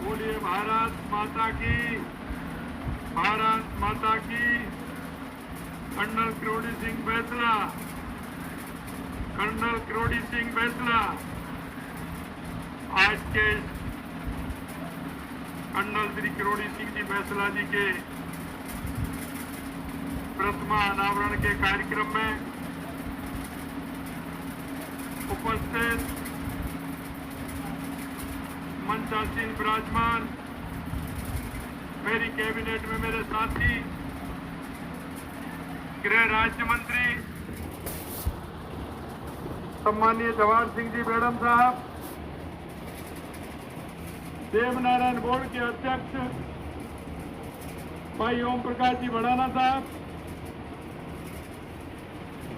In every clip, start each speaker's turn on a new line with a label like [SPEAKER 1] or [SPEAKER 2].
[SPEAKER 1] बोलिए भारत माता की, भारत माता की। कर्नल किरोड़ी सिंह बैंसला, कर्नल किरोड़ी सिंह बैंसला आज के कर्नल श्री किरोड़ी सिंह जी बैंसला जी के प्रतिमा अनावरण के कार्यक्रम में उपस्थित मंचासीन विराजमान मेरी कैबिनेट में मेरे साथी गृह राज्य मंत्री सम्मानीय जवाहर सिंह जी मैडम साहब, देवनारायण बोर्ड के अध्यक्ष भाई ओम प्रकाश जी भड़ाना साहब,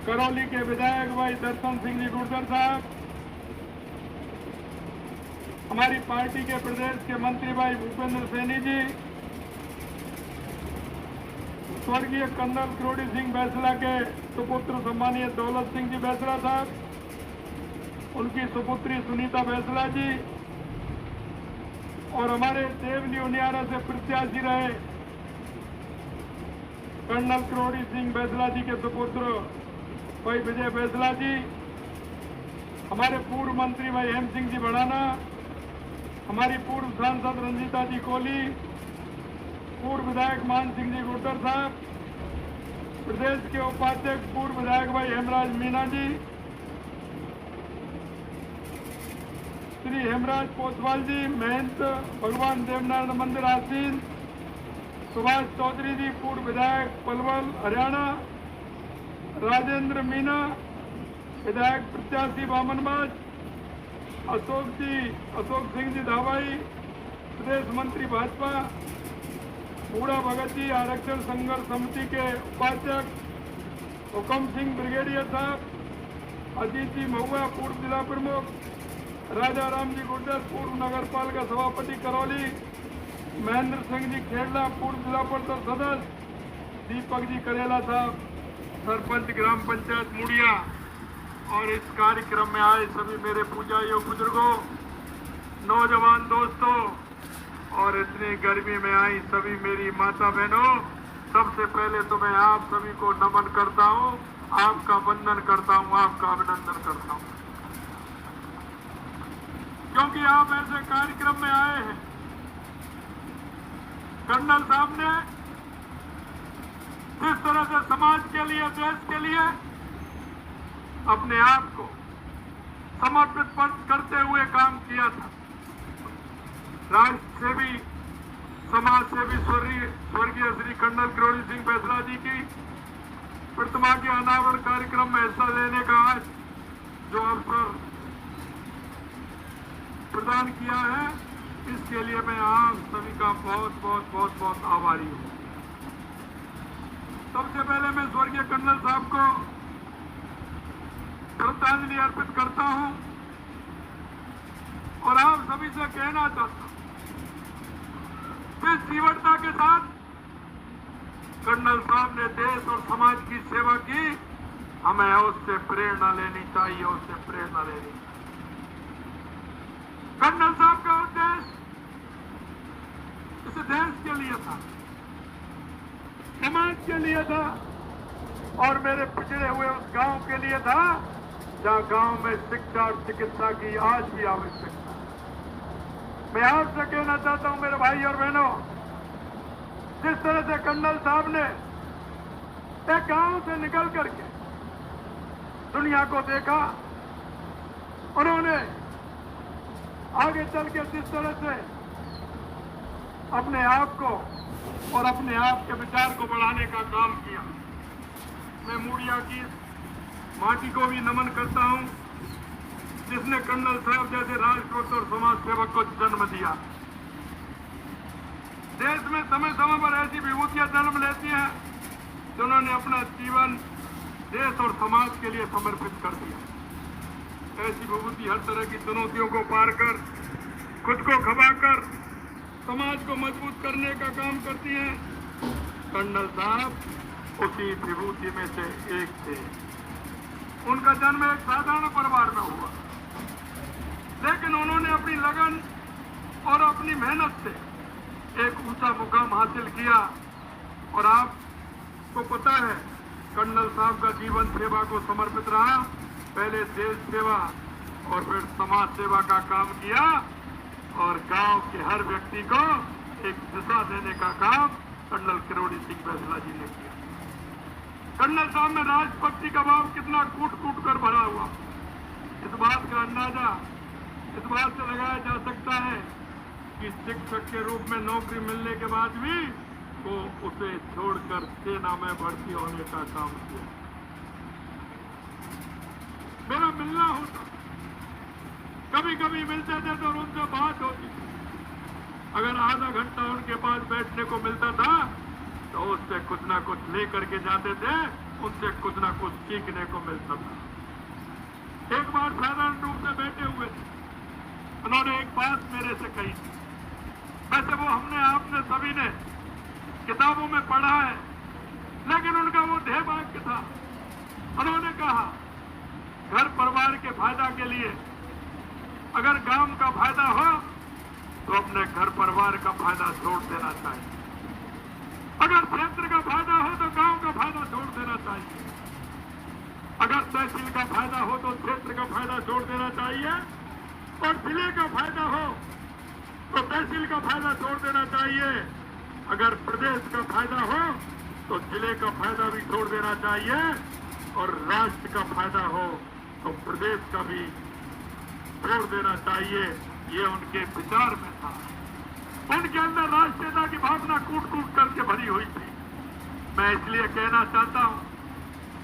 [SPEAKER 1] करौली के विधायक भाई दर्शन सिंह जी गुर्जर साहब, हमारी पार्टी के प्रदेश के मंत्री भाई भूपेंद्र सैनी जी, स्वर्गीय कर्नल किरोड़ी सिंह बैंसला के सुपुत्र सम्मानीय दौलत सिंह जी बैंसला साहब, उनकी सुपुत्री सुनीता बैंसला जी और हमारे देवली उनियारा से प्रत्याशी रहे कर्नल किरोड़ी सिंह बैंसला जी के सुपुत्र भाई विजय बैंसला जी, हमारे पूर्व मंत्री भाई हेम सिंह जी भड़ाना, हमारी पूर्व सांसद रंजीता जी कोहली, पूर्व विधायक मान सिंह जी गुर्जर साहब, प्रदेश के उपाध्यक्ष पूर्व विधायक भाई हेमराज मीना जी, श्री हेमराज पोसवाल जी, महंत भगवान देवनारायण मंदिर आसीन, सुभाष चौधरी जी पूर्व विधायक पलवल हरियाणा, राजेंद्र मीना विधायक प्रत्याशी बामनबाज, अशोक सिंह जी धावाई प्रदेश मंत्री भाजपा, बूढ़ा भगत जी आरक्षण संघर्ष समिति के उपाध्यक्ष, हुकम सिंह ब्रिगेडियर साहब, अजीत जी महुआ पूर्व जिला प्रमुख, राजा राम जी गुर्जर पूर्व नगर पालिका सभापति करौली, महेंद्र सिंह जी खेड़ला पूर्व जिला परिषद सदस्य, दीपक जी करेला साहब सरपंच ग्राम पंचायत मुड़िया और इस कार्यक्रम में आए सभी मेरे पूजाइयों बुजुर्गों, नौजवान दोस्तों और इतनी गर्मी में आई सभी मेरी माता बहनों, सबसे पहले तो मैं आप सभी को नमन करता हूं, आपका वंदन करता हूं, आपका अभिनंदन करता हूं, क्योंकि आप ऐसे कार्यक्रम में आए हैं। कर्नल साहब ने जिस तरह से समाज के लिए, देश के लिए अपने आप को समर्पित करते हुए काम किया था, राष्ट्र सेवी, समाज सेवी स्वर्गीय श्री कर्नल किरोड़ी सिंह बैंसला जी की प्रतिमा के अनावरण कार्यक्रम में हिस्सा लेने का आज जो अवसर प्रदान किया है, इसके लिए मैं आप सभी का बहुत बहुत बहुत बहुत आभारी हूं। सबसे पहले मैं स्वर्गीय कर्नल साहब को श्रद्धांजलि अर्पित करता हूं और आप सभी से कहना चाहता हूं, जिस जीवटता के साथ कर्नल साहब ने देश और समाज की सेवा की, हमें उससे प्रेरणा लेनी चाहिए, उससे प्रेरणा लेनी। कर्नल साहब का उद्देश्य इस देश के लिए था, समाज के लिए था और मेरे पिछड़े हुए उस गांव के लिए था जहां गांव में शिक्षा और चिकित्सा की आज भी आवश्यकता है। मैं आपसे कहना चाहता हूं मेरे भाई और बहनों, जिस तरह से कर्नल साहब ने एक गांव से निकल करके दुनिया को देखा, उन्होंने आगे चल के जिस तरह से अपने आप को और अपने आप के विचार को बढ़ाने का काम किया, मैं मुड़िया की माटी को भी नमन करता हूं, जिसने कर्नल साहब जैसे राष्ट्रभक्त और समाज सेवक को जन्म दिया। देश में समय समय पर ऐसी विभूतियां जन्म लेती हैं जिन्होंने अपना जीवन देश और समाज के लिए समर्पित कर दिया। ऐसी विभूति हर तरह की चुनौतियों को पार कर, खुद को खपाकर समाज को मजबूत करने का काम करती हैं। कर्नल साहब उसी विभूति में से एक थे। उनका जन्म एक साधारण परिवार में हुआ, लेकिन उन्होंने अपनी लगन और अपने अपनी मेहनत से एक ऊंचा मुकाम हासिल किया। और आपको पता है कर्नल साहब का जीवन सेवा को समर्पित रहा। पहले देश सेवा और फिर समाज सेवा का काम किया और गांव के हर व्यक्ति को एक दिशा देने का काम कर्नल किरोड़ी सिंह बैसला जी ने किया। कर्नल साहब में राष्ट्रभक्ति का भाव कितना कूट कूट कर भरा हुआ, इस बात का अंदाजा इस बात से लगाया जा सकता है कि शिक्षक के रूप में नौकरी मिलने के बाद भी वो उसे छोड़कर सेना में भर्ती होने का काम किया। मेरा मिलना होता, कभी कभी मिलते थे तो उनसे बात होती, अगर आधा घंटा उनके पास बैठने को मिलता था तो उससे कुछ ना कुछ लेकर के जाते थे, उनसे कुछ ना कुछ सीखने को मिलता था। एक बार साधारण रूप से बैठे हुए थे, उन्होंने एक बात मेरे से कही थी। वैसे वो हमने आपने सभी ने किताबों में पढ़ा है, लेकिन उनका वो ध्येय वाक्य था। उन्होंने कहा घर परिवार के फायदा के लिए अगर गांव का फायदा हो तो अपने घर परिवार का फायदा छोड़ देना चाहिए, अगर क्षेत्र का फायदा हो तो गांव का फायदा छोड़ देना चाहिए, अगर तहसील का फायदा हो तो क्षेत्र का फायदा छोड़ देना चाहिए, और जिले का फायदा हो तो तहसील का फायदा छोड़ देना चाहिए, अगर प्रदेश का फायदा हो तो जिले का फायदा भी छोड़ देना चाहिए, और राष्ट्र का फायदा हो तो प्रदेश का भी छोड़ देना चाहिए। ये उनके विचार में था। उनके अंदर राष्ट्रीयता की भावना कूट कूट करके भरी हुई थी। मैं इसलिए कहना चाहता हूं,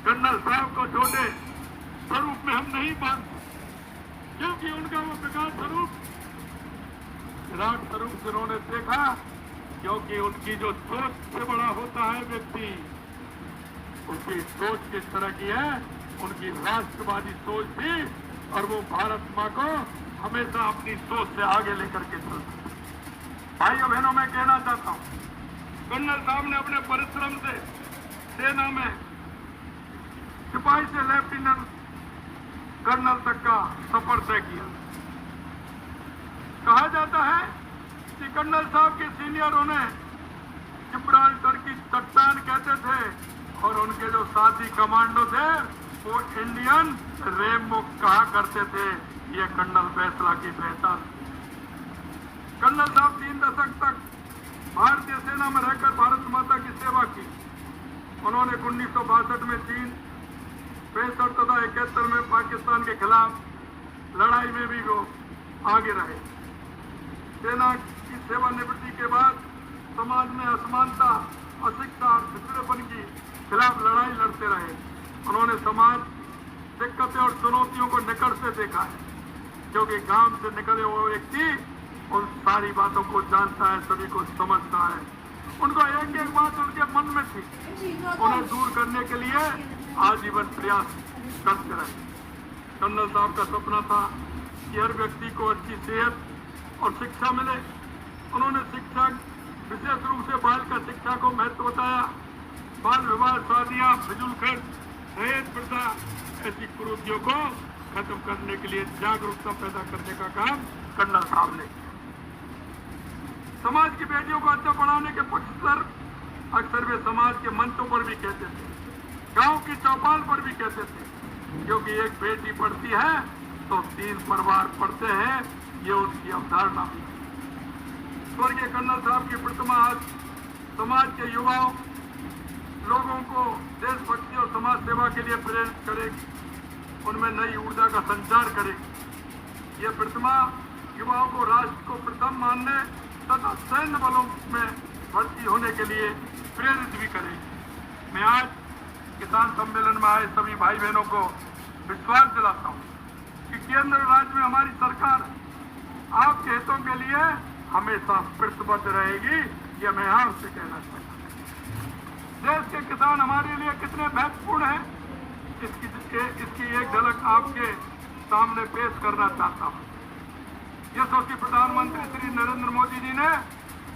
[SPEAKER 1] कर्नल साहब को छोटे स्वरूप में हम नहीं मानते, क्योंकि उनका वो विकास स्वरूप विराट स्वरूप से उन्होंने देखा, क्योंकि उनकी जो सोच से बड़ा होता है व्यक्ति, उनकी सोच किस तरह की है, उनकी राष्ट्रवादी सोच थी, और वो भारत माँ को हमेशा अपनी सोच से आगे लेकर के चलते। भाइयों बहनों, मैं कहना चाहता हूं, कर्नल साहब ने अपने परिश्रम से सेना में सिपाही से लेफ्टिनेंट कर्नल तक का सफर तय किया। कहा जाता है कि कर्नल साहब के सीनियर उन्हें जिब्राल्टर की चट्टान कहते थे, और उनके जो साथी कमांडो थे वो इंडियन रेमबो कहा करते थे। ये कर्नल बैसला की पहचान। कर्नल साहब 3 दशक तक भारतीय सेना में रहकर भारत माता की सेवा की। उन्होंने 1962 में चीन, 65 तथा 71 में पाकिस्तान के खिलाफ लड़ाई में भी वो आगे रहे। सेना की सेवानिवृत्ति के बाद समाज में असमानता, अशिक्षा और पिछड़ेपन की खिलाफ लड़ाई लड़ते रहे। उन्होंने समाज दिक्कतें और चुनौतियों को निकट से देखा है, क्योंकि गांव से निकले हुए व्यक्ति उन सारी बातों को जानता है, सभी को समझता है। उनको एक एक बात उनके मन में थी, उन्हें दूर करने के लिए आजीवन प्रयास करते रहे। कर्नल साहब का सपना था कि हर व्यक्ति को अच्छी सेहत और शिक्षा मिले। उन्होंने शिक्षा, विशेष रूप से बाल का शिक्षा को महत्व बताया। बाल विवाह, शादियां, फिजूल खर्च, दहेज प्रथा ऐसी कुरीतियों को खत्म करने के लिए जागरूकता पैदा करने का काम कर्नल साहब ने। समाज की बेटियों को अच्छा पढ़ाने के पक्षधर अक्सर वे समाज के मंचों पर भी कहते थे, गांव की चौपाल पर भी कहते थे, क्योंकि एक बेटी पढ़ती है तो 3 परिवार पढ़ते हैं, ये उनकी अवधारणा। स्वर्गीय कर्नल साहब की प्रतिमा आज समाज के युवाओं लोगों को देशभक्ति और समाज सेवा के लिए प्रेरित करेगी, उनमें नई ऊर्जा का संचार करेगी। यह प्रतिमा युवाओं को राष्ट्र को प्रथम मानने तथा सैन्य बलों में भर्ती होने के लिए प्रेरित भी करेगी। मैं आज किसान सम्मेलन में आए सभी भाई बहनों को विश्वास दिलाता हूँ कि केंद्र राज्य में हमारी सरकार आपके हितों के लिए हमेशा प्रतिबद्ध रहेगी। यह मैं आपसे कहना चाहता हूँ। देश के किसान हमारे लिए कितने महत्वपूर्ण हैं, इसकी एक झलक आपके सामने पेश करना चाहता हूँ। यशस्वी प्रधानमंत्री श्री नरेंद्र मोदी जी ने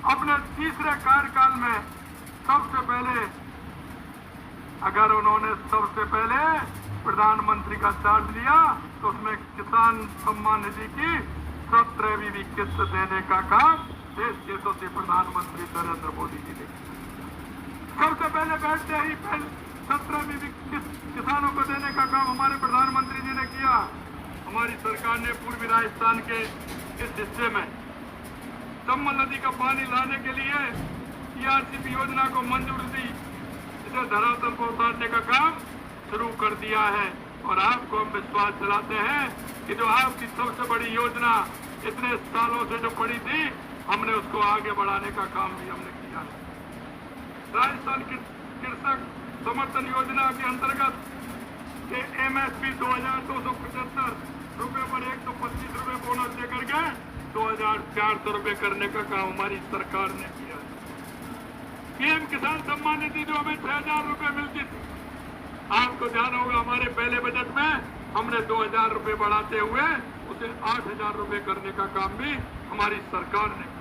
[SPEAKER 1] अपने तीसरे कार्यकाल में सबसे पहले, अगर उन्होंने सबसे पहले प्रधानमंत्री का चार्ज लिया तो उसमें किसान सम्मान निधि की 17वीं किस्त देने का काम देश के यशस्वी प्रधानमंत्री नरेंद्र मोदी जी ने सबसे पहले बैठते ही सत्र में किसानों को देने का काम हमारे प्रधानमंत्री जी ने किया। हमारी सरकार ने पूर्वी राजस्थान के इस हिस्से में चंबल नदी का पानी लाने के लिए ERCP योजना को मंजूरी दी। इसे धरातल पर उतारने का काम शुरू कर दिया है और आपको हम विश्वास दिलाते हैं कि जो आपकी सबसे बड़ी योजना इतने सालों से जो पड़ी थी, हमने उसको आगे बढ़ाने का काम भी हमने किया है। राजस्थान कृषक समर्थन योजना के अंतर्गत के MSP 2275 रुपए पर 125 रुपए बोनस देकर के 2400 रुपए करने का काम हमारी सरकार ने किया। PM किसान सम्मान निधि जो हमें 6000 रुपए मिलती थी, आपको ध्यान होगा हमारे पहले बजट में हमने 2000 रुपए बढ़ाते हुए उसे 8000 रुपए करने का काम भी हमारी सरकार ने